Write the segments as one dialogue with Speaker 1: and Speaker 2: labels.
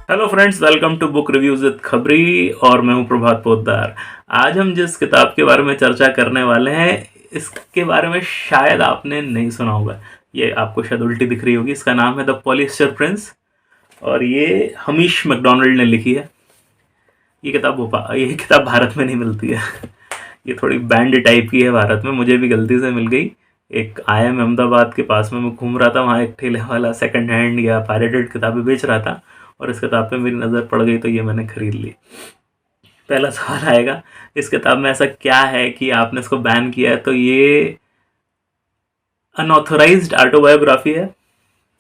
Speaker 1: Hello friends, welcome to book reviews with Khabri और मैं हूं प्रभात पोद्दार। आज हम जिस किताब के बारे में चर्चा करने वाले हैं, इसके बारे में शायद आपने नहीं सुना होगा। ये आपको शायद उल्टी दिख रही होगी। इसका नाम है द पॉलिएस्टर प्रिंस और ये हमीश मैकडोनल्ड ने लिखी है। ये किताब भारत में नहीं मिलती है। ये थोड़ी बैंड टाइप की है भारत में, मुझे भी गलती से मिल गई। एक IIM अहमदाबाद के पास में मैं घूम रहा था, वहाँ एक ठेले वाला सेकंड हैंड या पायरेटेड किताबें बेच रहा था और इस किताब पे मेरी नज़र पड़ गई तो ये मैंने खरीद ली। पहला सवाल आएगा, इस किताब में ऐसा क्या है कि आपने इसको बैन किया है? तो ये अनऑथोराइज्ड ऑटोबायोग्राफी है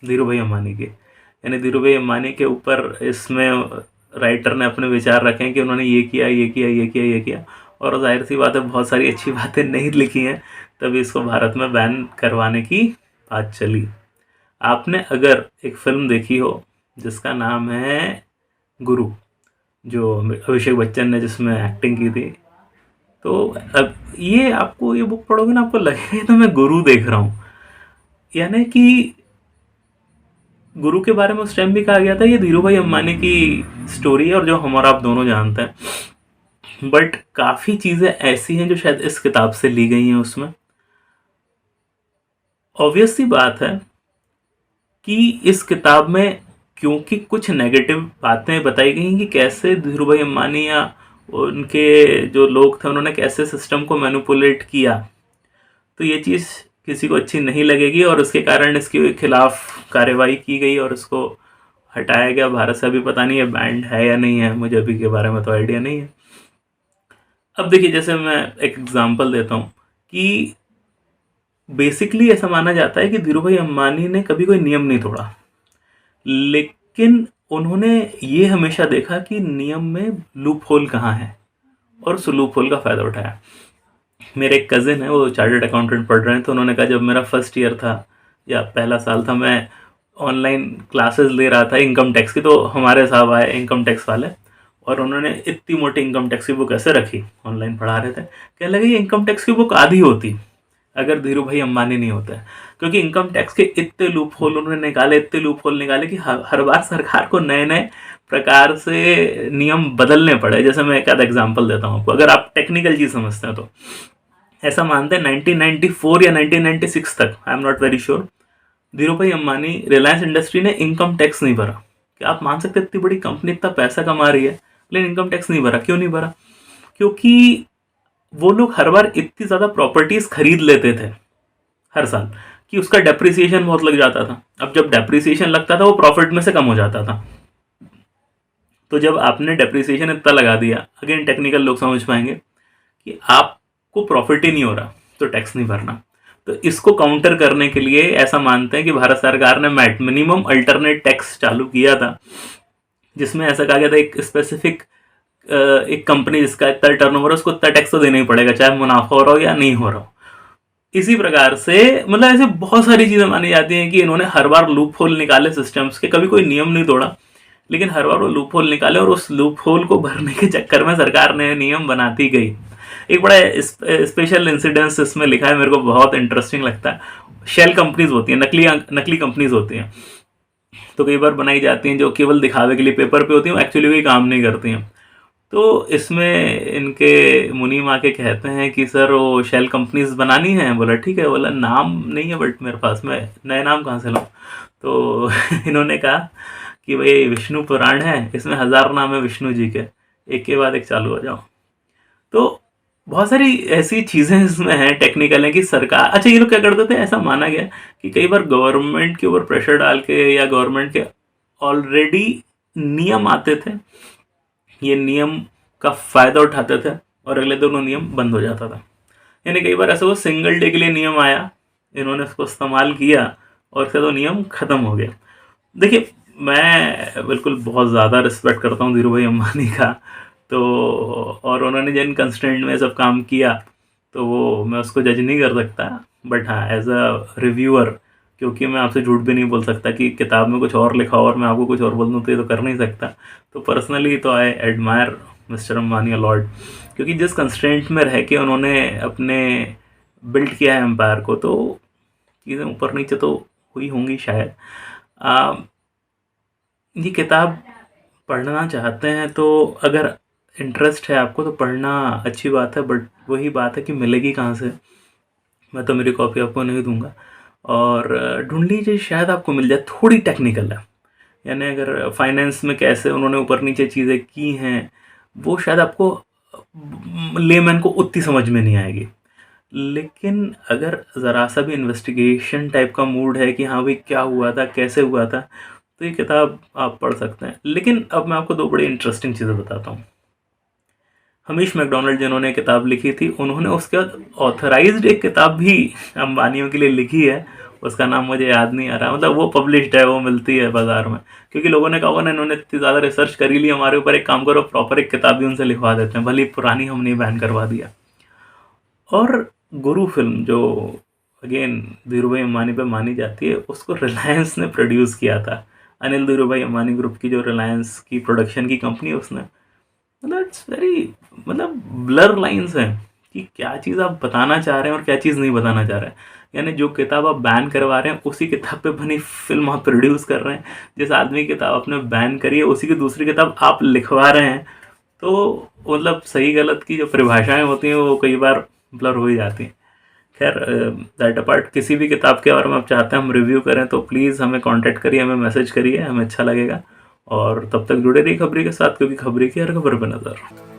Speaker 1: धीरू भाई अम्बानी की। यानी धीरू भाई अम्बानी के ऊपर इसमें राइटर ने अपने विचार रखे हैं कि उन्होंने ये किया, ये किया, ये किया, ये किया, और जाहिर सी बात है बहुत सारी अच्छी बातें नहीं लिखी हैं, तभी इसको भारत में बैन करवाने की बात चली। आपने अगर एक फिल्म देखी हो जिसका नाम है गुरु, जो अभिषेक बच्चन ने जिसमें एक्टिंग की थी, तो अब ये बुक पढ़ोगे ना, आपको लगेगा तो मैं गुरु देख रहा हूँ। यानी कि गुरु के बारे में उस टाइम भी कहा गया था ये धीरू भाई अम्बानी की स्टोरी है और जो हम और आप दोनों जानते हैं, बट काफ़ी चीज़ें ऐसी हैं जो शायद इस किताब से ली गई हैं। उसमें ऑब्वियस सी बात है कि इस किताब में क्योंकि कुछ नेगेटिव बातें बताई गई हैं कि कैसे धीरू भाई अम्बानी या उनके जो लोग थे उन्होंने कैसे सिस्टम को मैनिपुलेट किया, तो ये चीज़ किसी को अच्छी नहीं लगेगी और उसके कारण इसके खिलाफ कार्रवाई की गई और इसको हटाया गया भारत से। अभी पता नहीं है बैंड है या नहीं है, मुझे अभी के बारे में तो आइडिया नहीं है। अब देखिए, जैसे मैं एक एग्जांपल देता हूँ कि बेसिकली ऐसा माना जाता है कि धीरू भाई अम्बानी ने कभी कोई नियम नहीं तोड़ा, लेकिन उन्होंने ये हमेशा देखा कि नियम में लूप होल कहाँ है और उस लूप होल का फ़ायदा उठाया। मेरे एक कज़िन है, वो चार्टर्ड अकाउंटेंट पढ़ रहे हैं, तो उन्होंने कहा जब मेरा फर्स्ट ईयर था या पहला साल था, मैं ऑनलाइन क्लासेस ले रहा था इनकम टैक्स की, तो हमारे साहब आए इनकम टैक्स वाले और उन्होंने इतनी मोटी इनकम टैक्स की बुक ऐसे रखी, ऑनलाइन पढ़ा रहे थे। कहने लगे ये इनकम टैक्स की बुक आधी होती अगर धीरू भाई अम्बानी नहीं होता है, क्योंकि इनकम टैक्स के इतने लूप होल उन्होंने निकाले, इतने लूप होल निकाले कि हर बार सरकार को नए नए प्रकार से नियम बदलने पड़े। जैसे मैं एक आध एग्जांपल देता हूँ आपको, अगर आप टेक्निकल चीज़ समझते हैं तो ऐसा मानते हैं 1994 या 1996 तक, I am not very sure, Dhiru भाई अम्बानी रिलायंस इंडस्ट्री ने इनकम टैक्स नहीं भरा। क्या आप मान सकते इतनी बड़ी कंपनी इतना पैसा कमा रही है लेकिन इनकम टैक्स नहीं भरा? क्यों नहीं भरा? क्योंकि वो लोग हर बार इतनी ज़्यादा प्रॉपर्टीज खरीद लेते थे हर साल कि उसका डेप्रिसिएशन बहुत लग जाता था। अब जब डेप्रिसिएशन लगता था वो प्रॉफिट में से कम हो जाता था। तो जब आपने डेप्रिसिएशन इतना लगा दिया, अगेन टेक्निकल लोग समझ पाएंगे, कि आपको प्रॉफिट ही नहीं हो रहा तो टैक्स नहीं भरना। तो इसको काउंटर करने के लिए ऐसा मानते हैं कि भारत सरकार ने मैट मिनिमम अल्टरनेट टैक्स चालू किया था, जिसमें ऐसा कहा गया था एक स्पेसिफिक एक कंपनी जिसका इतना टर्नओवर है उसको इतना टैक्स तो देना ही पड़ेगा, चाहे मुनाफा हो रहा हो या नहीं हो रहा हो। इसी प्रकार से मतलब ऐसे बहुत सारी चीज़ें मानी जाती हैं कि इन्होंने हर बार लूप होल निकाले सिस्टम्स के, कभी कोई नियम नहीं तोड़ा लेकिन हर बार वो लूप होल निकाले और उस लूप होल को भरने के चक्कर में सरकार ने नियम बनाती गई। एक बड़ा स्पेशल इंसिडेंस इसमें लिखा है, मेरे को बहुत इंटरेस्टिंग लगता है। शेल कंपनीज होती हैं, नकली नकली कंपनीज होती हैं, तो कई बार बनाई जाती हैं जो केवल दिखावे के लिए पेपर पे होती हैं, एक्चुअली कोई काम नहीं करती हैं। तो इसमें इनके मुनीम आके कहते हैं कि सर वो शेल कंपनीज बनानी है। बोला ठीक है, बोला नाम नहीं है बट मेरे पास, मैं नए नाम कहाँ से लाऊं? तो इन्होंने कहा कि भाई विष्णु पुराण है, इसमें 1000 नाम है विष्णु जी के, एक के बाद एक चालू हो जाओ। तो बहुत सारी ऐसी चीज़ें इसमें हैं, टेक्निकल है कि सरकार, अच्छा ये लोग क्या करते थे, ऐसा माना गया कि कई बार गवर्नमेंट के ऊपर प्रेशर डाल के या गवर्नमेंट के ऑलरेडी नियम आते थे, ये नियम का फ़ायदा उठाते थे और अगले दिन वो नियम बंद हो जाता था। यानी कई बार ऐसा हुआ सिंगल डे के लिए नियम आया, इन्होंने उसको इस्तेमाल किया और फिर वो नियम ख़त्म हो गया। देखिए, मैं बिल्कुल बहुत ज़्यादा रिस्पेक्ट करता हूँ धीरू भाई अम्बानी का, तो और उन्होंने जिन कंस्ट्रेंट में सब काम किया तो वो मैं उसको जज नहीं कर सकता, बट हाँ एज अ रिव्यूअर, क्योंकि मैं आपसे झूठ भी नहीं बोल सकता कि किताब में कुछ और लिखा हो और मैं आपको कुछ और बोल दूँ तो ये तो कर नहीं सकता। तो पर्सनली तो I admire mister Ambani a lot, क्योंकि जिस कंस्ट्रेंट में रह के उन्होंने अपने बिल्ड किया है एम्पायर को, तो चीज़ें ऊपर नीचे तो हुई होंगी शायद। ये किताब पढ़ना चाहते हैं तो अगर इंटरेस्ट है आपको तो पढ़ना अच्छी बात है, बट वही बात है कि मिलेगी कहाँ से। मैं तो मेरी कॉपी आपको नहीं दूंगा, और ढूंढ लीजिए, शायद आपको मिल जाए। थोड़ी टेक्निकल है, यानी अगर फाइनेंस में कैसे उन्होंने ऊपर नीचे चीज़ें की हैं वो शायद आपको लेमैन को उतनी समझ में नहीं आएगी। लेकिन अगर ज़रा सा भी इन्वेस्टिगेशन टाइप का मूड है कि हाँ भाई क्या हुआ था, कैसे हुआ था, तो ये किताब आप पढ़ सकते हैं। लेकिन अब मैं आपको दो बड़ी इंटरेस्टिंग चीज़ें बताता हूँ। हमीश मैकडोनल्ड जिन्होंने किताब लिखी थी, उन्होंने उसके बाद ऑथराइज्ड एक किताब भी अंबानियों के लिए लिखी है। उसका नाम मुझे याद नहीं आ रहा, मतलब वो पब्लिश्ड है, वो मिलती है बाजार में। क्योंकि लोगों ने कहा होगा ना, इन्होंने इतनी ज़्यादा रिसर्च करी ली हमारे ऊपर, एक काम करो प्रॉपर एक किताब भी उनसे लिखवा देते हैं, भले ही पुरानी हमने बैन करवा दिया। और गुरु फिल्म जो अगेन धीरू भाई अंबानी पे मानी जाती है, उसको रिलायंस ने प्रोड्यूस किया था। अनिल धीरू भाई अंबानी ग्रुप की जो रिलायंस की प्रोडक्शन की कंपनी है उसने, मतलब इट्स वेरी, मतलब ब्लर लाइंस हैं कि क्या चीज़ आप बताना चाह रहे हैं और क्या चीज़ नहीं बताना चाह रहे हैं। यानी जो किताब आप बैन करवा रहे हैं उसी किताब पे बनी फिल्म आप प्रोड्यूस कर रहे हैं। जिस आदमी की किताब आपने बैन करी है उसी की दूसरी किताब आप लिखवा रहे हैं। तो मतलब सही गलत की जो परिभाषाएं होती हैं वो कई बार ब्लर हो ही जाती हैं। खैर, दैट अपार्ट, किसी भी किताब के बारे में आप चाहते हैं हम रिव्यू करें तो प्लीज़ हमें कांटेक्ट करिए, हमें मैसेज करिए, हमें अच्छा लगेगा। और तब तक जुड़े रहिए खबरी के साथ, क्योंकि खबरी की हर खबर पर नज़र।